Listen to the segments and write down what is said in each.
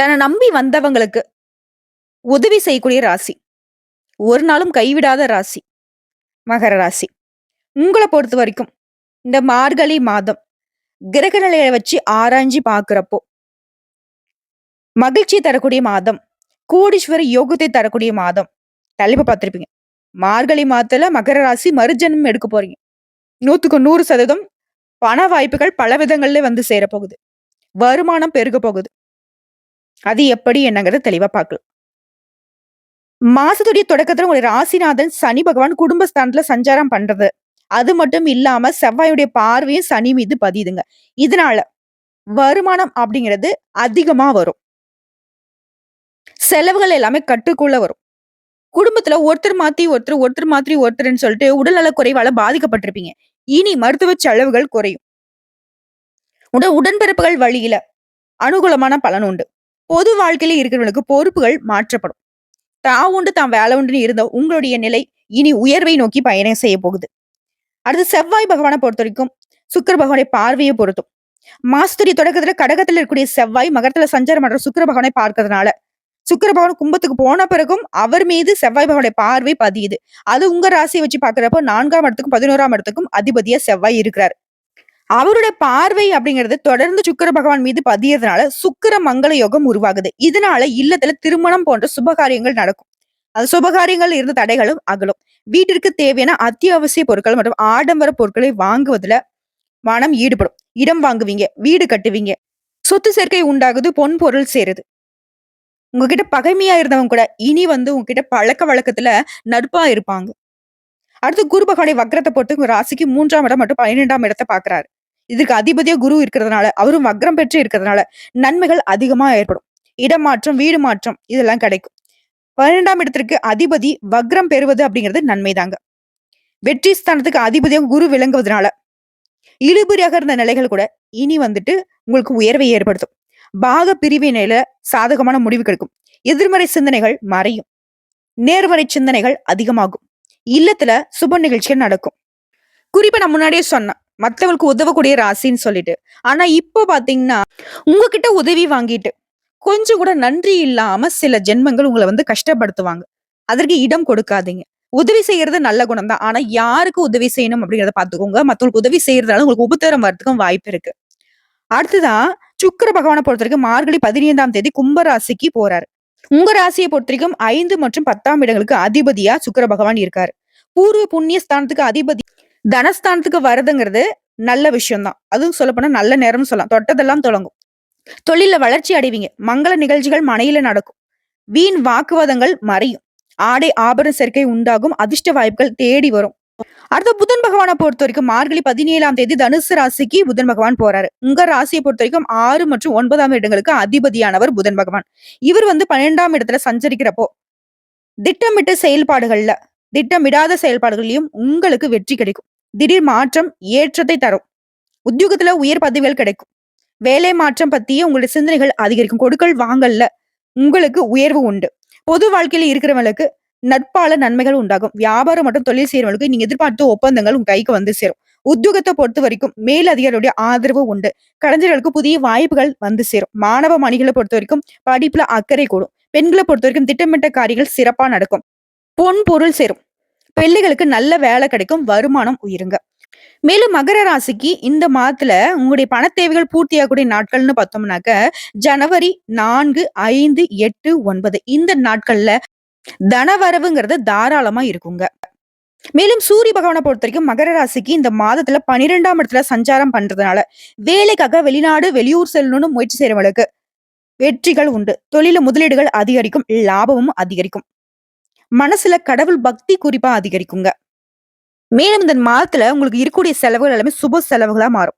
தன்னை நம்பி வந்தவங்களுக்கு உதவி செய்யக்கூடிய ராசி. ஒரு நாளும் கைவிடாத ராசி. மகர ராசி. உங்கள பொறுத்தவரைக்கும், இந்த மார்கழி மாதம் கிரக நிலைய வச்சு ஆராய்ஞ்சு பார்க்கிறப்போ, மகிழ்ச்சி தரக்கூடிய மாதம், கோடீஸ்வர யோகத்தை தரக்கூடிய மாதம். தலைப்ப பார்த்திருப்பீங்க. மார்கழி மாதத்துல மகர ராசி மறுஜென்மம் எடுக்க போறீங்க. 100க்கு 100% பண வாய்ப்புகள் பல விதங்கள்ல வந்து சேரப்போகுது. வருமானம் பெருக போகுது. அது எப்படி என்னங்கிறத தெளிவா பார்க்கலாம். மாசத்துடைய தொடக்கத்துல உங்களுடைய ராசிநாதன் சனி பகவான் குடும்பஸ்தானத்துல சஞ்சாரம் பண்றது. அது மட்டும் இல்லாம செவ்வாயுடைய பார்வையும் சனி மீது பதியுதுங்க. இதனால வருமானம் அப்படிங்கிறது அதிகமா வரும். செலவுகள் எல்லாமே கட்டுக்குள்ள வரும். குடும்பத்துல ஒருத்தர் மாத்தி ஒருத்தர், ஒருத்தர் மாத்தி ஒருத்தர்ன்னு சொல்லிட்டு உடல்நலக் குறைவால பாதிக்கப்பட்டிருப்பீங்க. இனி மருத்துவ செலவுகள் குறையும். உடன்பிறப்புகள் வழியில அனுகூலமான பலன் உண்டு. பொது வாழ்க்கையில இருக்கிறவங்களுக்கு பொறுப்புகள் மாற்றப்படும். தான் உண்டு தான் வேலை உண்டுன்னு இருந்த உங்களுடைய நிலை இனி உயர்வை நோக்கி பயணம் செய்ய போகுது. அடுத்து செவ்வாய் பகவானை பொறுத்த வரைக்கும் சுக்கிர பகவானுடைய பார்வையை பொருத்தும். மாசத்துடைய தொடக்கத்துல கடகத்துல இருக்கக்கூடிய செவ்வாய் மகரத்துல சஞ்சாரம் பண்ற சுக்கிர பகவானை பார்க்கறதுனால சுக்கிர பகவான் கும்பத்துக்கு போன பிறகும் அவர் மீது செவ்வாய் பகவானுடைய பார்வை பதியுது. அது உங்க ராசியை வச்சு பாக்குறப்போ 4ஆம் இடத்துக்கும் 11ஆம் இடத்துக்கும் அதிபதியா செவ்வாய் இருக்கிறார். அவருடைய பார்வை அப்படிங்கிறது தொடர்ந்து சுக்கிர பகவான் மீது பதியறதுனால சுக்கிர மங்கள யோகம் உருவாகுது. இதனால இல்லத்துல திருமணம் போன்ற சுபகாரியங்கள் நடக்கும். அது சுபகாரியங்கள் இருந்த தடைகளும் அகலும். வீட்டிற்கு தேவையான அத்தியாவசிய பொருட்கள் மற்றும் ஆடம்பர பொருட்களை வாங்குவதுல மனம் ஈடுபடும். இடம் வாங்குவீங்க, வீடு கட்டுவீங்க, சொத்து சேர்க்கை உண்டாகுது, பொன் பொருள் சேருது. உங்ககிட்ட பகைமையா இருந்தவங்க கூட இனி வந்து உங்ககிட்ட பழக்க வழக்கத்துல நட்பா இருப்பாங்க. அடுத்து குரு பகவானை வக்ரத்தை பொறுத்து உங்க ராசிக்கு 3ஆம் இடம் மற்றும் 12ஆம் இடத்தை பாக்குறாரு. இதுக்கு அதிபதியா குரு இருக்கிறதுனால அவரும் வக்ரம் பெற்று இருக்கிறதுனால நன்மைகள் அதிகமா ஏற்படும். இடம் மாற்றம், வீடு மாற்றம் இதெல்லாம் கிடைக்கும். 12ஆம் இடத்திற்கு அதிபதி வக்ரம் பெறுவது அப்படிங்கிறது நன்மைதாங்க. வெற்றி ஸ்தானத்துக்கு அதிபதியாக குரு விளங்குவதனால இழுபறியாக இருந்த நிலைகள் கூட இனி வந்துட்டு உங்களுக்கு உயர்வை ஏற்படுத்தும். பாக பிரிவினையில சாதகமான முடிவு கிடைக்கும். எதிர்மறை சிந்தனைகள் மறையும். நேர்மறை சிந்தனைகள் அதிகமாகும். இல்லத்துல சுப நிகழ்ச்சிகள் நடக்கும். குறிப்பா நான் முன்னாடியே சொன்னேன் மத்தவங்களுக்கு உதவக்கூடிய ராசின்னு சொல்லிட்டு. ஆனா இப்போ பாத்தீங்கன்னா உங்ககிட்ட உதவி வாங்கிட்டு கொஞ்சம் கூட நன்றி இல்லாம சில ஜென்மங்கள் உங்களை வந்து கஷ்டப்படுத்துவாங்க. அதற்கு இடம் கொடுக்காதீங்க. உதவி செய்யறது நல்ல குணம் தான். ஆனா யாருக்கு உதவி செய்யணும் அப்படிங்கிறத பாத்துக்கோங்க. மத்தவங்களுக்கு உதவி செய்யறதால உங்களுக்கு உபத்திரம் வரதுக்கும் வாய்ப்பு இருக்கு. அடுத்துதான் சுக்கிர பகவானை பொறுத்த வரைக்கும் மார்கழி 15ஆம் தேதி கும்ப ராசிக்கு போறாரு. உங்க ராசியை பொறுத்த வரைக்கும் 5 மற்றும் 10ஆம் இடங்களுக்கு அதிபதியா சுக்கிர பகவான் இருக்காரு. பூர்வ புண்ணிய ஸ்தானத்துக்கு அதிபதி தனஸ்தானத்துக்கு வரதுங்கிறது நல்ல விஷயம் தான். அதுவும் சொல்லப்போனா நல்ல நேரம்னு சொல்லலாம். தொட்டதெல்லாம் தொடங்கும். தொழில வளர்ச்சி அடைவீங்க. மங்கள நிகழ்ச்சிகள் மனையில நடக்கும். வீண் வாக்குவாதங்கள் மறையும். ஆடை ஆபரண சேர்க்கை உண்டாகும். அதிர்ஷ்ட வாய்ப்புகள் தேடி வரும். அடுத்த புதன் பகவானை பொறுத்த வரைக்கும் மார்கழி 17ஆம் தேதி தனுசு ராசிக்கு புதன் பகவான் போறாரு. உங்க ராசியை பொறுத்த வரைக்கும் 6 மற்றும் 9ஆம் இடங்களுக்கு அதிபதியானவர் புதன் பகவான். இவர் வந்து 12ஆம் இடத்துல சஞ்சரிக்கிறப்போ திட்டமிட்ட செயல்பாடுகள்ல திட்டமிடாத செயல்பாடுகளையும் உங்களுக்கு வெற்றி கிடைக்கும். திடீர் மாற்றம் ஏற்றத்தை தரும். உத்தியோகத்துல உயர் பதவிகள் கிடைக்கும். வேலை மாற்றம் பத்தியே உங்களுடைய சிந்தனைகள் அதிகரிக்கும். கொடுக்கல் வாங்கல்ல உங்களுக்கு உயர்வு உண்டு. பொது வாழ்க்கையில இருக்கிறவங்களுக்கு நட்பால நன்மைகள் உண்டாகும். வியாபாரம் மற்றும் தொழில் செய்யறவங்களுக்கு நீங்க எதிர்பார்த்த ஒப்பந்தங்கள் உங்க கைக்கு வந்து சேரும். உத்தியோகத்தை பொறுத்த வரைக்கும் மேல் அதிகாரியுடைய ஆதரவு உண்டு. கலைஞர்களுக்கு புதிய வாய்ப்புகள் வந்து சேரும். மாணவ மணிகளை பொறுத்த வரைக்கும் படிப்புல அக்கறை கூடும். பெண்களை பொறுத்த வரைக்கும் திட்டமிட்ட காரியங்கள் சிறப்பா நடக்கும். பொன் பொருள் சேரும். பிள்ளைகளுக்கு நல்ல வேலை கிடைக்கும். வருமானம் உயருங்க. மேலும் மகர ராசிக்கு இந்த மாதத்துல உங்களுடைய பண தேவைகள் பூர்த்தியாகக்கூடிய நாட்கள்னு பார்த்தோம்னாக்க ஜனவரி 4, 5, 8, 9 இந்த நாட்கள்ல தனவரவுங்கிறது தாராளமா இருக்குங்க. மேலும் சூரிய பகவானை பொறுத்த வரைக்கும் மகர ராசிக்கு இந்த மாதத்துல 12ஆம் இடத்துல சஞ்சாரம் பண்றதுனால வேலைக்காக வெளிநாடு வெளியூர் செல்லணும்னு முயற்சி செய்யறவங்களுக்கு வெற்றிகள் உண்டு. தொழில முதலீடுகள் அதிகரிக்கும். லாபமும் அதிகரிக்கும். மனசுல கடவுள் பக்தி குறிப்பா அதிகரிக்குங்க. மேலும் இந்த மாதத்துல உங்களுக்கு இருக்கக்கூடிய செலவுகள் எல்லாமே சுப செலவுகளா மாறும்.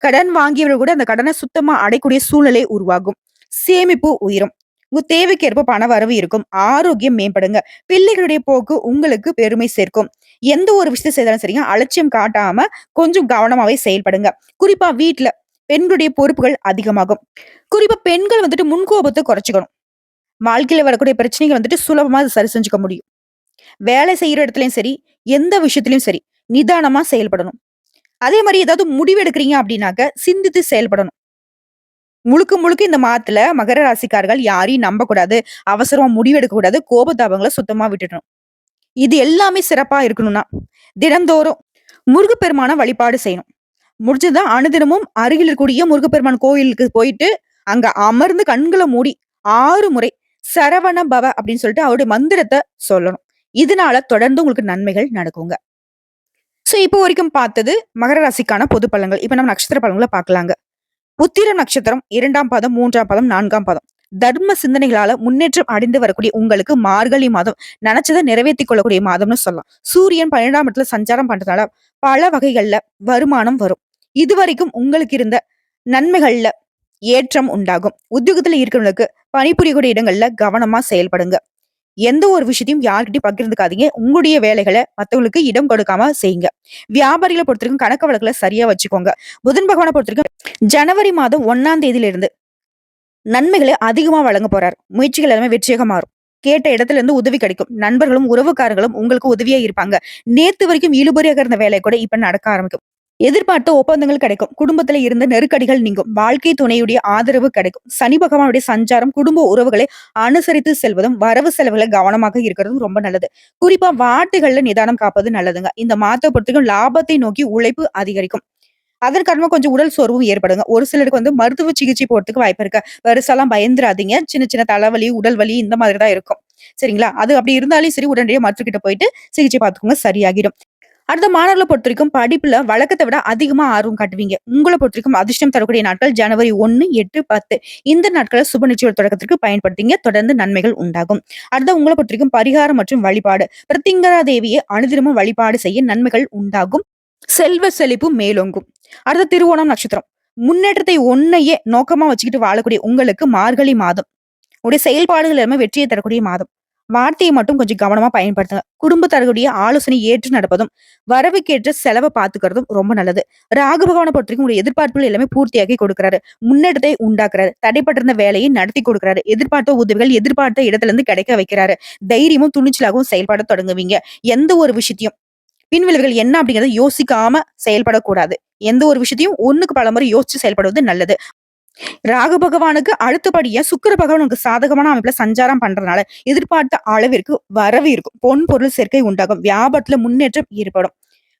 கடன் வாங்கியவர்கள் கூட அந்த கடனை சுத்தமா அடையக்கூடிய சூழ்நிலை உருவாகும். சேமிப்பு உயரும். உங்க தேவைக்கேற்ப பண வரவு இருக்கும். ஆரோக்கியம் மேம்படுங்க. பிள்ளைகளுடைய போக்கு உங்களுக்கு பெருமை சேர்க்கும். எந்த ஒரு விஷயத்தை செய்தாலும் சரிங்க அலட்சியம் காட்டாம கொஞ்சம் கவனமாவே செயல்படுங்க. குறிப்பா வீட்டுல பெண்களுடைய பொறுப்புகள் அதிகமாகும். குறிப்பா பெண்கள் வந்துட்டு முன்கோபத்தை குறைச்சுக்கணும். வாழ்க்கையில வரக்கூடிய பிரச்சனைகள் வந்துட்டு சுலபமா சரி செஞ்சுக்க முடியும். வேலை செய்யற இடத்துலயும் சரி, எந்த விஷயத்திலயும் சரி நிதானமா செயல்படணும். அதே மாதிரி ஏதாவது முடிவு எடுக்கிறீங்க அப்படின்னாக்க சிந்தித்து செயல்படணும். முழுக்க முழுக்க இந்த மாதத்துல மகர ராசிக்காரர்கள் யாரையும் நம்பக்கூடாது. அவசரமா முடிவெடுக்க கூடாது. கோபதாபங்கள சுத்தமா விட்டுடணும். இது எல்லாமே சிறப்பா இருக்கணும்னா, தினந்தோறும் முருகப்பெருமான வழிபாடு செய்யணும். முடிஞ்சதா அனுதினமும் அருகில் இருக்கக்கூடிய முருகப்பெருமான் கோயிலுக்கு போயிட்டு, அங்க அமர்ந்து கண்கள மூடி 6 முறை சரவண பவ அப்படின்னு சொல்லிட்டு அவருடைய மந்திரத்த சொல்லணும். இதனால தொடர்ந்து உங்களுக்கு நன்மைகள் நடக்குங்க. சோ இப்போ வரைக்கும் பார்த்தது மகர ராசிக்கான பொது பலன்கள். இப்ப நம்ம நட்சத்திர பலன்கள பார்க்கலாங்க. உத்திர நட்சத்திரம் 2ஆம் பாதம், 3ஆம் பாதம், 4ஆம் பாதம். தர்ம சிந்தனைகளால முன்னேற்றம் அடைந்து வரக்கூடிய உங்களுக்கு மார்கழி மாதம் நினைச்சதை நிறைவேற்றிக் கொள்ளக்கூடிய மாதம்னு சொல்லலாம். சூரியன் 12ஆம் இடத்துல சஞ்சாரம் பண்றதுனால பல வகைகள்ல வருமானம் வரும். இதுவரைக்கும் உங்களுக்கு இருந்த நன்மைகள்ல ஏற்றம் உண்டாகும். உத்தியோகத்துல இருக்கிறவங்களுக்கு பணிபுரியக்கூடிய இடங்கள்ல கவனமா செயல்படுங்க. எந்த ஒரு விஷயத்தையும் யார்கிட்டயும் பகிர்ந்துக்காதீங்க. உங்களுடைய வேலைகளை மத்தவங்களுக்கு இடம் கொடுக்காம செய்யுங்க. வியாபாரிகளை பொறுத்தவரைக்கும் கணக்கு வழக்குல சரியா வச்சுக்கோங்க. புதன் பகவானை பொறுத்தவரைக்கும் ஜனவரி மாதம் 1ஆம் தேதியில இருந்து நன்மைகளை அதிகமா வழங்க போறார். முயற்சிகள் எல்லாமே வெற்றியாக மாறும். கேட்ட இடத்துல இருந்து உதவி கிடைக்கும். நண்பர்களும் உறவுக்காரர்களும் உங்களுக்கு உதவியா இருப்பாங்க. நேத்து வரைக்கும் இழுபறியாக இருந்த வேலை கூட இப்ப நடக்க ஆரம்பிக்கும். எதிர்பார்த்த ஒப்பந்தங்கள் கிடைக்கும். குடும்பத்துல இருந்த நெருக்கடிகள் நீங்கும். வாழ்க்கை துணையுடைய ஆதரவு கிடைக்கும். சனி பகவானுடைய சஞ்சாரம் குடும்ப உறவுகளை அனுசரித்து செல்வதும் வரவு செலவுகளை கவனமாக இருக்கிறதும் ரொம்ப நல்லது. குறிப்பா வார்த்தைகள்ல நிதானம் காப்பது நல்லதுங்க. இந்த மாதத்தை பொறுத்தவரைக்கும் லாபத்தை நோக்கி உழைப்பு அதிகரிக்கும். அதன் காரணமா கொஞ்சம் உடல் சோர்வும் ஏற்படுங்க. ஒரு சிலருக்கு மருத்துவ சிகிச்சை போறதுக்கு வாய்ப்பு இருக்கு. பெருசாலாம் பயந்துராதீங்க. சின்ன சின்ன தலைவலி, உடல் வலி இந்த மாதிரி தான் இருக்கும். சரிங்களா? அது அப்படி இருந்தாலும் சரி உடனடியா மருத்துவர்கிட்ட போயிட்டு சிகிச்சை பார்த்துக்கோங்க. சரியாகிடும். அடுத்த மாணவர்களை பொறுத்தவரைக்கும் படிப்புல வழக்கத்தை விட அதிகமா ஆர்வம் காட்டுவீங்க. உங்களை பொறுத்தவரைக்கும் அதிர்ஷ்டம் தரக்கூடிய நாட்கள் ஜனவரி 1, 8, 10. இந்த நாட்களை சுப நிச்சய தொடக்கத்திற்கு பயன்படுத்திங்க. தொடர்ந்து நன்மைகள் உண்டாகும். அடுத்த உங்களை பொறுத்தவரைக்கும் பரிகாரம் மற்றும் வழிபாடு. பிரத்திங்கரா தேவியை அனுதினமும் வழிபாடு செய்ய நன்மைகள் உண்டாகும். செல்வ செழிப்பு மேலோங்கும். அடுத்த திருவோணம் நட்சத்திரம். முன்னேற்றத்தை ஒன்னையே நோக்கமா வச்சுக்கிட்டு வாழக்கூடிய உங்களுக்கு மார்கழி மாதம் உடைய செயல்பாடுகள் எல்லாமே வெற்றியை தரக்கூடிய மாதம். வார்த்தையை மட்டும் கொஞ்சம் கவனமா பயன்படுத்துங்க. குடும்பத்தார்களுடைய ஆலோசனை ஏற்று நடப்பதும் வரவுக்கேற்ற செலவை பார்த்துக்கிறதும் ரொம்ப நல்லது. ராகு பகவானை பொறுத்தவரைக்கும் உடைய எதிர்பார்ப்புகள் எல்லாமே பூர்த்தியாக்கி கொடுக்குறாரு. முன்னேற்றத்தை உண்டாக்குறாரு. தடைப்பட்டிருந்த வேலையை நடத்தி கொடுக்குறாரு. எதிர்பார்த்த உதவிகள் எதிர்பார்த்த இடத்துல இருந்து கிடைக்க வைக்கிறாரு. தைரியமும் துணிச்சலாகவும் செயல்பட தொடங்குவீங்க. எந்த ஒரு விஷயத்தையும் பின்விளைவுகள் என்ன அப்படிங்கறத யோசிக்காம செயல்படக்கூடாது. எந்த ஒரு விஷயத்தையும் ஒண்ணுக்கு பலமுறை யோசிச்சு செயல்படுவது நல்லது. ராகு பகவானுக்கு அடுத்தபடியா சுக்கிர பகவான் உங்களுக்கு சாதகமான அமைப்புல சஞ்சாரம் பண்றதுனால எதிர்பார்த்த அளவிற்கு வரவு இருக்கும். பொன் பொருள் சேர்க்கை உண்டாகும். வியாபாரத்துல முன்னேற்றம் ஏற்படும்.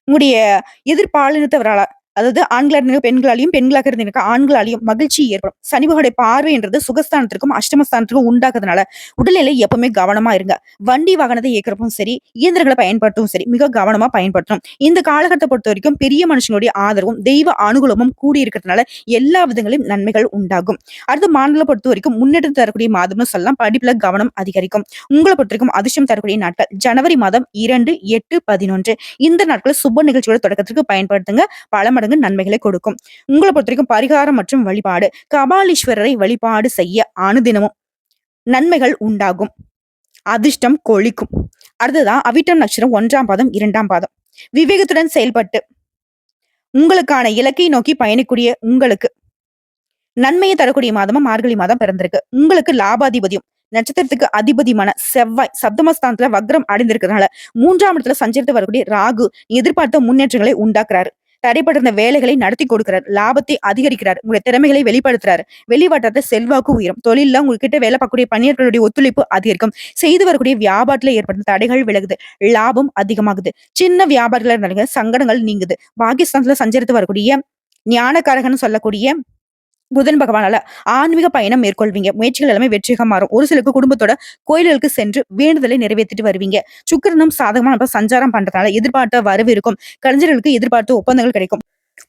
உங்களுடைய எதிர்பாலினத்தவரால அதாவது ஆண்களா இருந்தீங்க பெண்களாலையும், பெண்களாக இருந்தீங்க ஆண்களாலையும் மகிழ்ச்சி ஏற்படும். சனி பகவானுடைய பார்வைன்றது சுகஸ்தானத்திற்கும் அஷ்டமஸ்தானத்திற்கும் உண்டாக்குறதுனால உடல்நிலை எப்பவுமே கவனமா இருங்க. வண்டி வாகனத்தை இயக்கிறப்பவும் சரி, இயந்திரங்களை பயன்படுத்தவும் சரி, மிக கவனமா பயன்படுத்தணும். இந்த காலகட்டத்தை பொறுத்த வரைக்கும் பெரிய மனுஷனுடைய ஆதரவும் தெய்வ அனுகூலமும் கூடி இருக்கிறதுனால எல்லா விதங்களிலும் நன்மைகள் உண்டாகும். அடுத்த மாநில பொறுத்த வரைக்கும் முன்னேற்றம் தரக்கூடிய மாதம்னு சொல்லலாம். படிப்புல கவனம் அதிகரிக்கும். உங்களை பொறுத்த வரைக்கும் அதிர்ஷ்டம் தரக்கூடிய நாட்கள் ஜனவரி மாதம் 2, 8, 11. இந்த நாட்கள் சுப நிகழ்ச்சியோட தொடக்கத்திற்கு பயன்படுத்துங்க. பல மடங்கு நன்மைகளை கொடுக்கும். உங்களை பொறுத்த வரைக்கும் பரிகாரம் மற்றும் வழிபாடு. கபாலீஸ்வரரை வழிபாடு செய்ய அனுதினமும் நன்மைகள் உண்டாகும். அதிர்ஷ்டம் கொழிக்கும். அடுத்ததான் அவிட்டம் நட்சத்திரம் 1ஆம் பாதம், 2ஆம் பாதம். விவேகத்துடன் செயல்பட்டு உங்களுக்கான இலக்கை நோக்கி பயணிக்கூடிய உங்களுக்கு நன்மையை தரக்கூடிய மாதமா மார்கழி மாதம் பிறந்திருக்கு. உங்களுக்கு லாபாதிபதியும் நட்சத்திரத்துக்கு அதிபதியான செவ்வாய் சப்தமஸ்தானத்துல வக்ரம் அடைந்திருக்கிறதுனால 3ஆம் இடத்துல சஞ்சரித்து வரக்கூடிய ராகு எதிர்பார்த்த முன்னேற்றங்களை உண்டாக்குறாரு. தடைப்பட்டிருந்த வேலைகளை நடத்தி கொடுக்கிறார். லாபத்தை அதிகரிக்கிறார். உங்களுடைய திறமைகளை வெளிப்படுத்துறாரு. வெளிவட்டாரத்தை செல்வாக்கு உயரும். தொழில உங்ககிட்ட வேலை பார்க்கக்கூடிய பணியாளர்களுடைய ஒத்துழைப்பு அதிகரிக்கும். செய்து வரக்கூடிய வியாபாரத்துல ஏற்படும் தடைகள் விலகுது. லாபம் அதிகமாகுது. சின்ன வியாபாரிகள இருந்தாலும் சங்கடங்கள் நீங்குது. பாகிஸ்தான்ல சஞ்சரித்து வரக்கூடிய ஞானக்காரகன்னு சொல்லக்கூடிய புதன் பகவானால ஆன்மீக பயணம் மேற்கொள்வீங்க. முயற்சிகள் எல்லாமே வெற்றியாக மாறும். ஒரு சிலருக்கு குடும்பத்தோட கோயில்களுக்கு சென்று வேண்டுதலை நிறைவேற்றிட்டு வருவீங்க. சுக்கிரனும் சாதகமான சஞ்சாரம் பண்றதுனால எதிர்பார்த்த வரவு இருக்கும். கலைஞர்களுக்கு எதிர்பார்த்த ஒப்பந்தங்கள் கிடைக்கும்.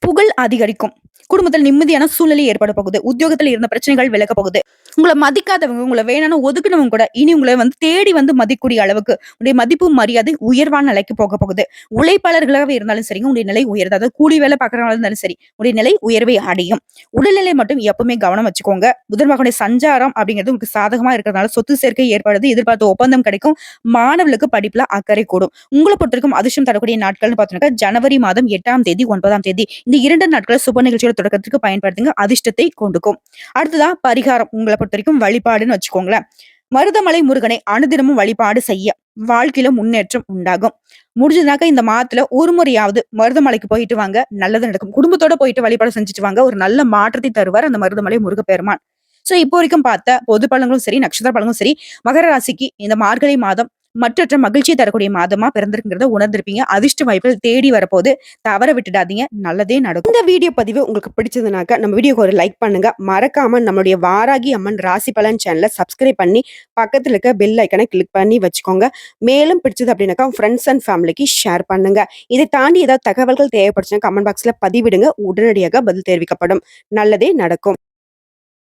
புகழ் அதிகரிக்கும். குடும்பத்தில் நிம்மதியான சூழ்நிலை ஏற்பட போகுது. உத்தியோகத்துல இருந்த பிரச்சனைகள் விலக போகுது. உங்களை மதிக்காதவங்க, உங்களை வேணும்னு ஒதுக்குனவங்க கூட இனி உங்களை தேடி மதிக்கூடிய அளவுக்கு உடைய மதிப்பு மரியாதை உயர்வான நிலைக்கு போக போகுது. உழைப்பாளர்களாக இருந்தாலும் சரிங்க, உடைய நிலை உயர்வு. அதாவது கூலி வேலை பார்க்கறவங்களா இருந்தாலும் சரி, உடைய நிலை உயர்வை அடையும். உடல்நிலை மட்டும் எப்பவுமே கவனம் வச்சுக்கோங்க. புதன் பகவானுடைய சஞ்சாரம் அப்படிங்கிறது உங்களுக்கு சாதகமா இருக்கிறதுனால சொத்து சேர்க்கை ஏற்படுது. எதிர்பார்த்த ஒப்பந்தம் கிடைக்கும். மாணவர்களுக்கு படிப்புல அக்கறை கூடும். உங்களை பொறுத்திருக்கும் அதிர்ஷ்டம் தரக்கூடிய நாட்கள்னு பார்த்தோம்னா ஜனவரி மாதம் 8ஆம் தேதி, 9ஆம் தேதி. இந்த 2 நாட்கள் சுப நிகழ்ச்சியோட தொடக்கத்திற்கு பயன்படுத்துங்க. அதிர்ஷ்டத்தை கொண்டுக்கும். அடுத்ததா பரிகாரம். உங்களை பொறுத்த வரைக்கும் வழிபாடுன்னு வச்சுக்கோங்களேன். மருதமலை முருகனை அனுதினமும் வழிபாடு செய்ய வாழ்க்கையில முன்னேற்றம் உண்டாகும். முடிஞ்சதுனாக்கா இந்த மாதத்துல ஒரு முறையாவது மருதமலைக்கு போயிட்டு வாங்க. நல்லது நடக்கும். குடும்பத்தோட போயிட்டு வழிபாடு செஞ்சுட்டு வாங்க. ஒரு நல்ல மாற்றத்தை தருவார் அந்த மருதமலை முருகப்பெருமான். இப்போ வரைக்கும் பார்த்த பொது பலன்களும் சரி, நட்சத்திர பலன்களும் சரி, மகர ராசிக்கு இந்த மார்கழி மாதம் மற்றற்ற மகிழ்ச்சியை தரக்கூடிய மாதமா பிறந்திருக்குங்கிறத உணர்ந்திருப்பீங்க. அதிர்ஷ்ட வாய்ப்புகள் தேடி வரப்போது. தவற விட்டுடாதீங்க. நல்லதே நடக்கும். இந்த வீடியோ பதிவு உங்களுக்கு பிடிச்சதுனாக்க நம்ம வீடியோக்கு ஒரு லைக் பண்ணுங்க. மறக்காம நம்மளுடைய வாராகி அம்மன் ராசி பலன் சேனலை சப்ஸ்கிரைப் பண்ணி பக்கத்துல இருக்க பெல் ஐக்கனை கிளிக் பண்ணி வச்சுக்கோங்க. மேலும் பிடிச்சது அப்படின்னாக்கா ஃப்ரெண்ட்ஸ் அண்ட் ஃபேமிலிக்கு ஷேர் பண்ணுங்க. இதை தாண்டி ஏதாவது தகவல்கள் தேவைப்படுச்சுன்னா கமெண்ட் பாக்ஸ்ல பதிவிடுங்க. உடனடியாக பதில் தெரிவிக்கப்படும். நல்லதே நடக்கும்.